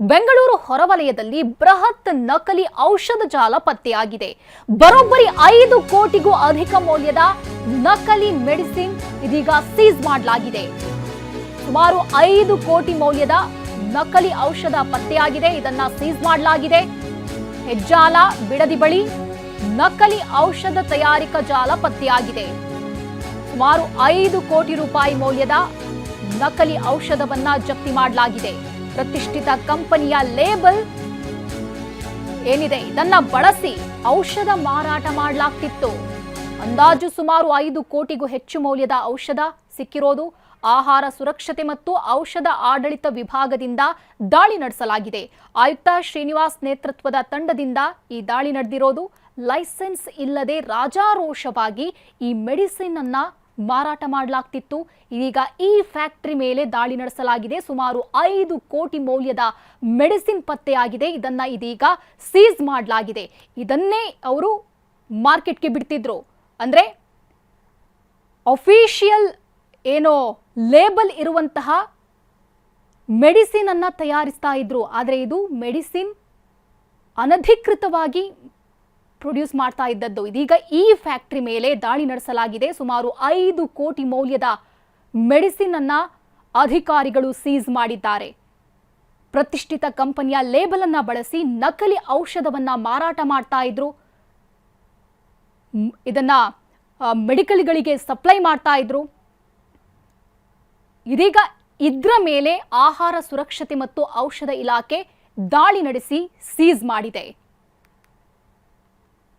ಬೆಂಗಳೂರು ಹೊರವಲಯದಲ್ಲಿ ಬೃಹತ್ ನಕಲಿ ಔಷಧ ಜಾಲ ಪತ್ತೆಯಾಗಿದೆ. ಬರೋಬ್ಬರಿ 5 ಕೋಟಿಗೂ ಅಧಿಕ ಮೌಲ್ಯದ ನಕಲಿ ಮೆಡಿಸಿನ್ ಇದೀಗ ಸೀಸ್ ಮಾಡಲಾಗಿದೆ. ಸುಮಾರು 5 ಕೋಟಿ ಮೌಲ್ಯದ ನಕಲಿ ಔಷಧ ಪತ್ತೆಯಾಗಿದೆ. ಇದನ್ನ ಸೀಸ್ ಮಾಡಲಾಗಿದೆ. ಹೆಜ್ಜಾಲ ಬಿಡದಿ ಬಳಿ ನಕಲಿ ಔಷಧ ತಯಾರಿಕಾ ಜಾಲ ಪತ್ತೆಯಾಗಿದೆ. ಸುಮಾರು 5 ಕೋಟಿ ರೂಪಾಯಿ ಮೌಲ್ಯದ ನಕಲಿ ಔಷಧವನ್ನ ಜಪ್ತಿ ಮಾಡಲಾಗಿದೆ. ಪ್ರತಿಷ್ಠಿತ ಕಂಪನಿಯ ಲೇಬಲ್ ಏನಿದೆ ಇದನ್ನ ಬಳಸಿ ಔಷಧ ಮಾರಾಟ ಮಾಡಲಾಗ್ತಿತ್ತು. ಅಂದಾಜು ಸುಮಾರು 5 ಕೋಟಿಗೂ ಹೆಚ್ಚು ಮೌಲ್ಯದ ಔಷಧ ಸಿಕ್ಕಿರೋದು. ಆಹಾರ ಸುರಕ್ಷತೆ ಮತ್ತು ಔಷಧ ಆಡಳಿತ ವಿಭಾಗದಿಂದ ದಾಳಿ ನಡೆಸಲಾಗಿದೆ. ಆಯುಕ್ತ ಶ್ರೀನಿವಾಸ್ ನೇತೃತ್ವದ ತಂಡದಿಂದ ಈ ದಾಳಿ ನಡೆದಿರೋದು. ಲೈಸೆನ್ಸ್ ಇಲ್ಲದೆ ರಾಜಾರೋಷವಾಗಿ ಈ ಮೆಡಿಸಿನ್ ಅನ್ನ ಮಾರಾಟ ಮಾಡಲಾಗ್ತಿತ್ತು. ಇದೀಗ ಈ ಫ್ಯಾಕ್ಟರಿ ಮೇಲೆ ದಾಳಿ ನಡೆಸಲಾಗಿದೆ. ಸುಮಾರು 5 ಕೋಟಿ ಮೌಲ್ಯದ ಮೆಡಿಸಿನ್ ಪತ್ತೆಯಾಗಿದೆ. ಇದನ್ನ ಇದೀಗ ಸೀಸ್ ಮಾಡಲಾಗಿದೆ. ಇದನ್ನೇ ಅವರು ಮಾರ್ಕೆಟ್ಗೆ ಬಿಡ್ತಿದ್ರು. ಅಂದ್ರೆ ಅಫಿಷಿಯಲ್ ಏನೋ ಲೇಬಲ್ ಇರುವಂತಹ ಮೆಡಿಸಿನ್ ಅನ್ನ ತಯಾರಿಸ್ತಾ ಇದ್ರು. ಆದರೆ ಇದು ಮೆಡಿಸಿನ್ ಅನಧಿಕೃತವಾಗಿ ಪ್ರೊಡ್ಯೂಸ್ ಮಾಡ್ತಾ ಇದ್ದದ್ದು. ಇದೀಗ ಈ ಫ್ಯಾಕ್ಟರಿ ಮೇಲೆ ದಾಳಿ ನಡೆಸಲಾಗಿದೆ. ಸುಮಾರು 5 ಕೋಟಿ ಮೌಲ್ಯದ ಮೆಡಿಸಿನ್ ಅನ್ನ ಅಧಿಕಾರಿಗಳು ಸೀಸ್ ಮಾಡಿದ್ದಾರೆ. ಪ್ರತಿಷ್ಠಿತ ಕಂಪನಿಯ ಲೇಬಲ್ ಅನ್ನ ಬಳಸಿ ನಕಲಿ ಔಷಧವನ್ನ ಮಾರಾಟ ಮಾಡ್ತಾ ಇದ್ರು. ಇದನ್ನ ಮೆಡಿಕಲ್ಗಳಿಗೆ ಸಪ್ಲೈ ಮಾಡ್ತಾ ಇದ್ರು. ಇದೀಗ ಇದರ ಮೇಲೆ ಆಹಾರ ಸುರಕ್ಷತೆ ಮತ್ತು ಔಷಧ ಇಲಾಖೆ ದಾಳಿ ನಡೆಸಿ ಸೀಸ್ ಮಾಡಿದೆ.